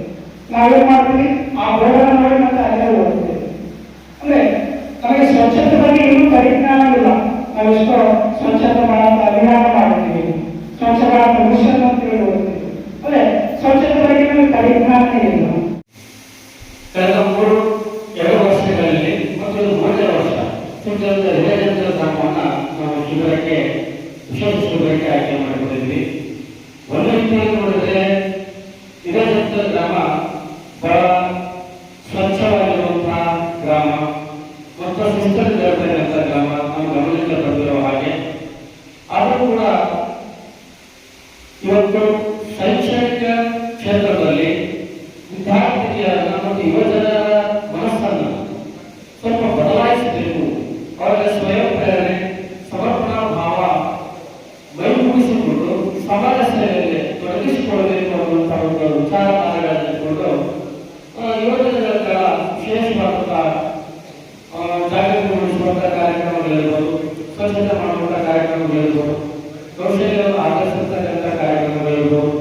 ನಾವೇನ್ ಮಾಡ್ತೀವಿ, ಆ ಬೋರ್ಡನ್ನು ನೋಡಿ ಮತ್ತೆ ಅಲ್ಲೇ ಓಡ್ತೀವಿ. ಅಂದ್ರೆ ನಮಗೆ ಸ್ವಚ್ಛತೆ ಬಗ್ಗೆ ಇನ್ನೂ ಪರಿಜ್ಞಾನ ಇಲ್ಲ. ನಾವೆಷ್ಟೋ ಸ್ವಚ್ಛತೆ ಮಾಡೋದು ಅಭಿಯಾನ ಮಾಡ್ತೀವಿ, ಸ್ವಚ್ಛ ಭಾರತ ಮಿಷನ್ ಅಂತ ಹೇಳಿ ಓಡ್ತೀವಿ. ಅಂದ್ರೆ ಸ್ವಚ್ಛತೆ ಬಗ್ಗೆ ನಮಗೆ ಪರಿಜ್ಞಾನ ಇಲ್ಲ. ಕಳೆದ 2 ವರ್ಷಗಳಲ್ಲಿ ಮತ್ತು 3ನೇ ವರ್ಷ ಸುತ್ತದ ಹಿರೇಜಂತ್ರ ಗ್ರಾಮವನ್ನು ನಾವು ಶಿಬಿರಕ್ಕೆ ವಿಶೇಷ ಶಿಬಿರಕ್ಕೆ ಆಯ್ಕೆ ಮಾಡಿಕೊಂಡಿದ್ವಿ. ಒಂದು ರೀತಿಯಲ್ಲಿ ನೋಡಿದ್ರೆ ಹಿರೇಜಂತ್ರ ಗ್ರಾಮ ಬಹಳ ಸ್ವಚ್ಛವಾಗಿರುವಂತಹ ಗ್ರಾಮ ಮತ್ತು ಶಿಸ್ತಲ್ಲಿ ಇರತಕ್ಕಂಥ ಗ್ರಾಮ ನಮ್ಮ ಗಮನಕ್ಕೆ ಬಂದಿರೋ ಹಾಗೆ. ಆದರೂ ಕೂಡ ಇವತ್ತು ಶೈಕ್ಷಣಿಕ ಕ್ಷೇತ್ರದಲ್ಲಿ ವಿದ್ಯಾರ್ಥಿನಿಯರನ್ನ ಮತ್ತು ಯುವಜನರ ಮನಸ್ಸನ್ನು ಸ್ವಲ್ಪ ಬದಲಾಯಿಸಬೇಕು. ಅವರಿಗೆ ಸ್ವಯಂ ಪ್ರೇರಣೆ, ಸಮರ್ಪಣಾ ಭಾವ ಮೈಗೂಡಿಸಿಕೊಂಡು ಸಮಾಜ ಸೇವೆಯಲ್ಲಿ ತೊಡಗಿಸಿಕೊಳ್ಳಬೇಕು ಅನ್ನುವಂತಹ ಒಂದು ವಿಚಾರಧಾರೆಗಳನ್ನು ಇಟ್ಟುಕೊಂಡು ಯುವಜನಗಳ ವಿಶೇಷವಾದಂತಹ ಜಾಗೃತಿ ಮೂಡಿಸುವಂತಹ ಕಾರ್ಯಕ್ರಮಗಳಿರ್ಬೋದು, ಸ್ವಚ್ಛತೆ ಮಾಡುವಂತಹ ಕಾರ್ಯಕ್ರಮಗಳಿರ್ಬೋದು, ಕೌಶಲ್ಯವನ್ನು ಆಧರಿಸಿರ್ತಕ್ಕಂಥ ಕಾರ್ಯಕ್ರಮಗಳಿರ್ಬೋದು,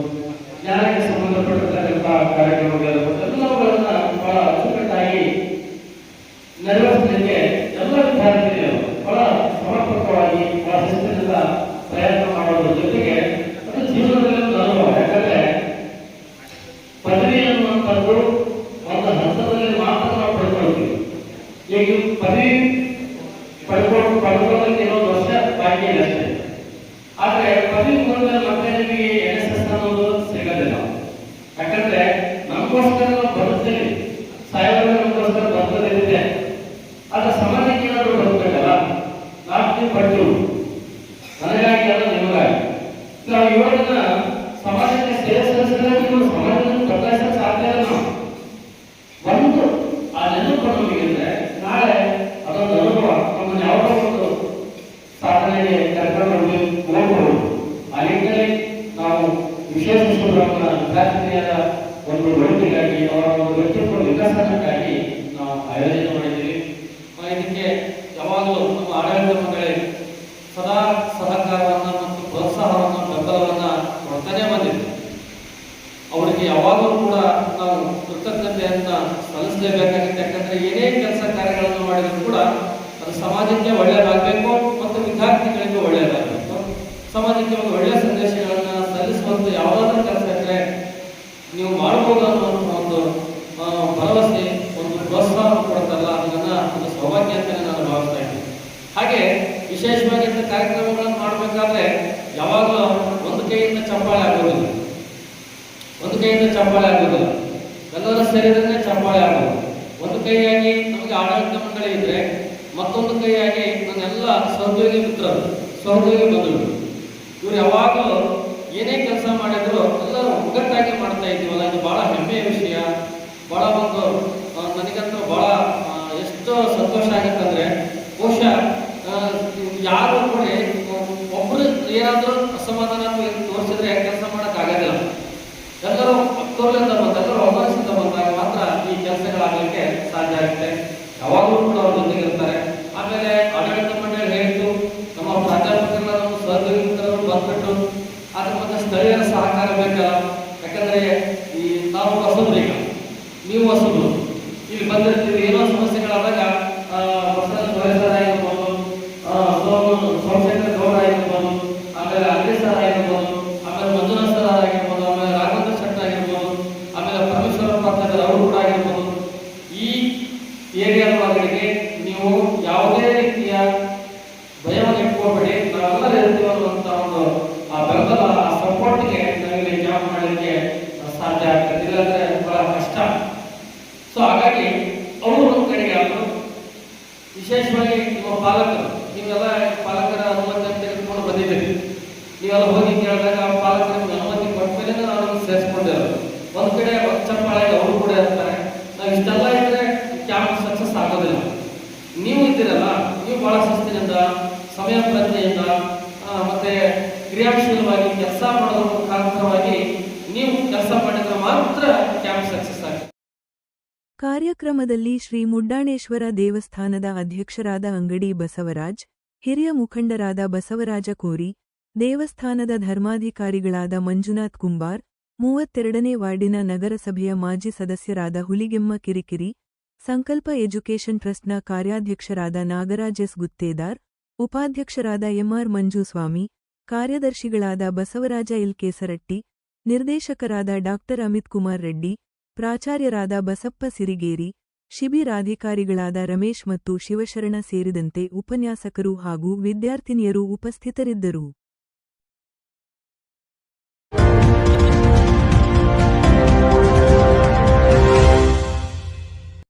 ಜ್ಞಾನಕ್ಕೆ ಸಂಬಂಧಪಟ್ಟಿರ್ತಕ್ಕಂಥ ಕಾರ್ಯಕ್ರಮಗಳಿರ್ಬೋದು, ಎಲ್ಲವುಗಳನ್ನ ಬಹಳ ಅಚ್ಚುಕಟ್ಟಾಗಿ ನೆರವೇರಿಸಲಿಕ್ಕೆ ಎಲ್ಲ ವಿದ್ಯಾರ್ಥಿಗಳು ಬಹಳ ಸಮರ್ಪಕವಾಗಿ ಬಹಳ ಶಿಸ್ತಿನಿಂದ ಪ್ರಯತ್ನ ಮಾಡೋದ್ರ ಜೊತೆಗೆ ಅದು ಜೀವನದಲ್ಲಿ ಒಂದು ಅನುಭವ. ಯಾಕಂದ್ರೆ ಪದವಿ ಅನ್ನುವಂಥದ್ದು ಒಂದು ಹಂತದಲ್ಲಿ ಮಾತ್ರ ನಾವು ಪಡ್ಕೊಳ್ತೀವಿ. ಈಗ ಪದವಿ ಪಡ್ಕೊಳ್ಳೋದಕ್ಕೆ ಇನ್ನೊಂದು ವರ್ಷ ಬಾಕಿ ಇದೆ ಅಷ್ಟೇ. ಆದ್ರೆ ಪದವಿ ಮುಗಿದ ಮತ್ತೆ ನಿಮಗೆ NSS ಅನ್ನೋದು ಸಿಗೋದಿಲ್ಲ. ಯಾಕಂದ್ರೆ ನಮಗೋಸ್ಕರ ನಾವು ಬದುಕ್ತೇವೆ, ಸಾಯೋದು ನಮಗೋಸ್ಕರ ಬದುಕೋದಿದೆ. ಆದ್ರೆ ಸಮಾಜಕ್ಕೆ ಏನಾದ್ರು ಬದುಕಬೇಕಲ್ಲ, ನಾವು ಪಟ್ಟು ನನಗಾಗಿ ಅಲ್ಲ ನಿಮಗಾಗಿ. ನಾವು ಇವಾಗ ಸಮಾಜಕ್ಕೆ ಸೇವೆ ಸಲ್ಲಿಸಿದಾಗ ಸಮಾಜವನ್ನು ಬದಲಾಯಿಸಲು ಸಾಧ್ಯ ಇಲ್ಲ. ಒಂದು ಆ ನೆನಪು ನಮಗಿದ್ರೆ ನಾಳೆ ಅದೊಂದು ಅನುಭವ ನಮ್ಮನ್ನು ಯಾವುದೋ ಒಂದು ಸಾಧನೆಗೆ ಕರ್ಕೊಂಡು ಹೋಗಬಹುದು. ಆ ನಿಟ್ಟಿನಲ್ಲಿ ನಾವು ವಿಶೇಷ ಶಿಬಿರವನ್ನು ವಿದ್ಯಾರ್ಥಿನಿಯರ ಒಂದು ಒಳಿತಿಗಾಗಿ, ಅವರ ಒಂದು ವ್ಯಕ್ತಿತ್ವ ವಿಕಸನಕ್ಕಾಗಿ ನಾವು ಆಯೋಜನೆ ಮಾಡಿದ್ದೀವಿ. ಇದಕ್ಕೆ ಯಾವಾಗಲೂ ನಮ್ಮ ಆಡಳಿತ ಮಂಡಳಿ ಸದಾ ಸಹಕಾರವನ್ನು ಮತ್ತು ಪ್ರೋತ್ಸಾಹವನ್ನು, ಬೆಂಬಲವನ್ನು ಕೊಡ್ತಾನೆ ಬಂದಿದೆ. ಅವರಿಗೆ ಯಾವಾಗಲೂ ಕೂಡ ನಾವು ಕೃತಜ್ಞತೆಯನ್ನ ಸಲ್ಲಿಸಲೇಬೇಕಾಗುತ್ತೆ. ಯಾಕಂದ್ರೆ ಏನೇ ಕೆಲಸ ಕಾರ್ಯಗಳನ್ನು ಮಾಡಿದ್ರು ಕೂಡ ಅದು ಸಮಾಜಕ್ಕೆ ಒಳ್ಳೆಯದಾಗಬೇಕು ಮತ್ತು ವಿದ್ಯಾರ್ಥಿಗಳಿಗೆ ಒಳ್ಳೆಯದಾಗಬೇಕು. ಸಮಾಜಕ್ಕೆ ಒಂದು ಒಳ್ಳೆಯ ಸಂದೇಶಗಳನ್ನ ಸಲ್ಲಿಸುವಂತ ಯಾವುದಾದ್ರೂ ಕೆಲಸ ಇದ್ರೆ ನೀವು ಮಾಡಬಹುದು ಅನ್ನುವಂಥ ಒಂದು ಭರವಸೆ, ಒಂದು ಪ್ರೋತ್ಸಾಹ ಕೊಡ್ತಲ್ಲ, ಅದನ್ನ ಒಂದು ಸೌಭಾಗ್ಯ ಅಂತಲೇ ನಾನು ಭಾವಿಸ್ತಾ ಇದ್ದೀನಿ. ಹಾಗೆ ವಿಶೇಷವಾಗಿ ಕಾರ್ಯಕ್ರಮಗಳನ್ನು ಮಾಡಬೇಕಾದ್ರೆ ಯಾವಾಗಲೂ ಒಂದು ಕೈಯಿಂದ ಚಪ್ಪಾಳೆ ಆಗೋದಿಲ್ಲ, ಒಂದು ಕೈಯಿಂದ ಚಪ್ಪಾಳೆ ಆಗೋದಿಲ್ಲ, ಎಲ್ಲರೂ ಸೇರಿದ್ರೆ ಚಪ್ಪಾಳೆ ಆಗೋದು. ಒಂದು ಕೈಯಾಗಿ ನಮಗೆ ಆಡಳಿತ ಮಂಡಳಿ ಇದ್ರೆ, ಮತ್ತೊಂದು ಕೈಯಾಗಿ ನನ್ನೆಲ್ಲ ಸಹೋದ್ಯೋಗಿ ಮಿತ್ರರು, ಸಹೋದ್ಯೋಗಿ ಬಂಧುಗಳು, ಇವರು ಯಾವಾಗಲೂ ಏನೇ ಕೆಲಸ ಮಾಡಿದ್ರು ಎಲ್ಲರೂ ಒಗ್ಗಟ್ಟಾಗಿ ಮಾಡ್ತಾ ಇದ್ದೀವಲ್ಲ, ಇದು ಬಹಳ ಹೆಮ್ಮೆಯ ವಿಷಯ. ಬಹಳ ಒಂದು ನನಗಂತೂ ಬಹಳ ಎಷ್ಟು ಸಂತೋಷ ಆಗುತ್ತಂದ್ರೆ, ಬಹುಶಃ ಯಾರು ಕೂಡ ಒಬ್ರು ಏನಾದರೂ ಅಸಮಾಧಾನ ತೋರಿಸಿದ್ರೆ ಕೆಲಸ ಮಾಡಕ್ ಆಗೋದಿಲ್ಲ. ಎಲ್ಲರೂ ಅಕ್ಟೋಬರ್ಲಿಂದ ಬಂದ, ಎಲ್ಲರೂ ಒಬ್ಬರಿಸಿಂದ ಬಂದಾಗ ಮಾತ್ರ ಈ ಕೆಲಸಗಳಾಗಲಿಕ್ಕೆ ಸಾಧ್ಯ ಆಗುತ್ತೆ. ಯಾವಾಗಲೂ ಕೂಡ ಅವ್ರ ಜೊತೆಗಿರ್ತಾರೆ. ಆಮೇಲೆ ಆಡಳಿತ ಮಂಡಳಿ ಹೇಳಿದ್ದು, ನಮ್ಮ ಪ್ರಾಧ್ಯಾಪಕರನ್ನ ನಮ್ಮ ಸಹೋದ್ಯೋಗಿ ಮಿತ್ರರು ಬಂದ್ಬಿಟ್ಟು ಅದ್ರ ಮತ್ತೆ ಸ್ಥಳೀಯರ ಸಹಕಾರ ಬೇಕಲ್ಲ. ಯಾಕಂದ್ರೆ ಈ ನಾವು ಹೊಸಬ್ರು, ಈಗ ನೀವು ಹೊಸಬ್ರು, ಇಲ್ಲಿ ಬಂದಿರ್ತೀವಿ, ಏನೋ ಸಮಸ್ಯೆಗಳಾದಾಗ ಸರ್ ಆಗಿರ್ಬೋದು, ಸೋಮಶೇಖರ್ ಗೌಡ ಆಗಿರ್ಬೋದು, ಆಮೇಲೆ ಅಂಗಡಿ ಸರ್ ಆಗಿರ್ಬೋದು, ಆಮೇಲೆ ಮಂಜುನಾಥ್ ಸರ್ ಆಗಿರ್ಬೋದು, ಆಮೇಲೆ ರಾಘವೇಂದ್ರ ಶೆಟ್ಟಿ ಆಗಿರ್ಬೋದು, ಆಮೇಲೆ ಪರಮೇಶ್ವರ ಪಾತ್ರ ಅವರು ಕೂಡ ಆಗಿರ್ಬೋದು, ಈ ಏರಿಯಾದ ಒಳಗಡೆಗೆ ನೀವು ಯಾವುದೇ ರೀತಿಯ ಭಯವನ್ನು ಇಟ್ಕೋಬೇಡಿ, ನಾವೆಲ್ಲರೂ ಇರ್ತೀವಿ ಅನ್ನುವಂಥ ಒಂದು ಆ ಬೆಂಬಲ, ಆ ಸಪೋರ್ಟ್ಗೆ ನಮಗೆ ಜಾಬ್ ಮಾಡಲಿಕ್ಕೆ ಸಾಧ್ಯ ಆಗ್ತದೆ. ಇಲ್ಲಾಂದ್ರೆ ಬಹಳ ಕಷ್ಟ. ಸೊ ಹಾಗಾಗಿ ಅವರು ನಮ್ಮ ಕಡೆಗೆ ಆದರು. ವಿಶೇಷವಾಗಿ ನಿಮ್ಮ ಪಾಲಕರು, ನೀವೆಲ್ಲ ಪಾಲಕರ ಅನುಮತಿ ತೆಗೆದುಕೊಂಡು ಬಂದಿದ್ದೀರಿ. ನೀವೆಲ್ಲ ಹೋಗಿ ಕೇಳಿದಾಗ ಪಾಲಕರ ಅನುಮತಿ ಕೊಟ್ಟ ಮೇಲೆ ನಾವು ಸೇರಿಸ್ಕೊಂಡಿರೋದು. ಒಂದ್ ಕಡೆ ಒಂದು ಚಪ್ಪಾಳೆ ಅವರು ಕೂಡ ಇರ್ತಾರೆ. ನಾವು ಇಷ್ಟೆಲ್ಲ ಇದ್ರೆ ಕ್ಯಾಂಪ್ ಸಕ್ಸಸ್ ಆಗೋದಿಲ್ಲ. ನೀವು ಇದ್ದೀರಲ್ಲ, ನೀವು ಬಹಳ ಶಿಸ್ತಿನಿಂದ, ಸಮಯ ಪ್ರಜ್ಞೆಯಿಂದ ಮತ್ತೆ ಕ್ರಿಯಾಶೀಲವಾಗಿ ಕೆಲಸ ಮಾಡೋದ್ರ ಮುಖಾಂತರವಾಗಿ ನೀವು ಕೆಲಸ ಮಾಡಿದ್ರೆ ಮಾತ್ರ ಕ್ಯಾಂಪ್ ಸಕ್ಸಸ್ ಆಗುತ್ತೆ. ಕಾರ್ಯಕ್ರಮದಲ್ಲಿ ಶ್ರೀ ಮುಡ್ಡಾಣೇಶ್ವರ ದೇವಸ್ಥಾನದ ಅಧ್ಯಕ್ಷರಾದ ಅಂಗಡಿ ಬಸವರಾಜ್, ಹಿರಿಯ ಮುಖಂಡರಾದ ಬಸವರಾಜ ಕೋರಿ, ದೇವಸ್ಥಾನದ ಧರ್ಮಾಧಿಕಾರಿಗಳಾದ ಮಂಜುನಾಥ್ ಕುಂಬಾರ್, 32ನೇ ವಾರ್ಡಿನ ನಗರಸಭೆಯ ಮಾಜಿ ಸದಸ್ಯರಾದ ಹುಲಿಗೆಮ್ಮ ಕಿರಿಕಿರಿ, ಸಂಕಲ್ಪ ಎಜುಕೇಷನ್ ಟ್ರಸ್ಟ್ನ ಕಾರ್ಯಾಧ್ಯಕ್ಷರಾದ ನಾಗರಾಜ್ ಎಸ್ ಗುತ್ತೇದಾರ್, ಉಪಾಧ್ಯಕ್ಷರಾದ ಎಂಆರ್ ಮಂಜುಸ್ವಾಮಿ, ಕಾರ್ಯದರ್ಶಿಗಳಾದ ಬಸವರಾಜ ಎಲ್ ಕೇಸರಟ್ಟಿ, ನಿರ್ದೇಶಕರಾದ ಡಾ ಅಮಿತ್ ಕುಮಾರ್ ರೆಡ್ಡಿ, ಪ್ರಾಚಾರ್ಯರಾದ ಬಸಪ್ಪ ಸಿರಿಗೇರಿ, ಶಿಬಿರಾಧಿಕಾರಿಗಳಾದ ರಮೇಶ್ ಮತ್ತು ಶಿವಶರಣ ಸೇರಿದಂತೆ ಉಪನ್ಯಾಸಕರು ಹಾಗೂ ವಿದ್ಯಾರ್ಥಿನಿಯರು ಉಪಸ್ಥಿತರಿದ್ದರು.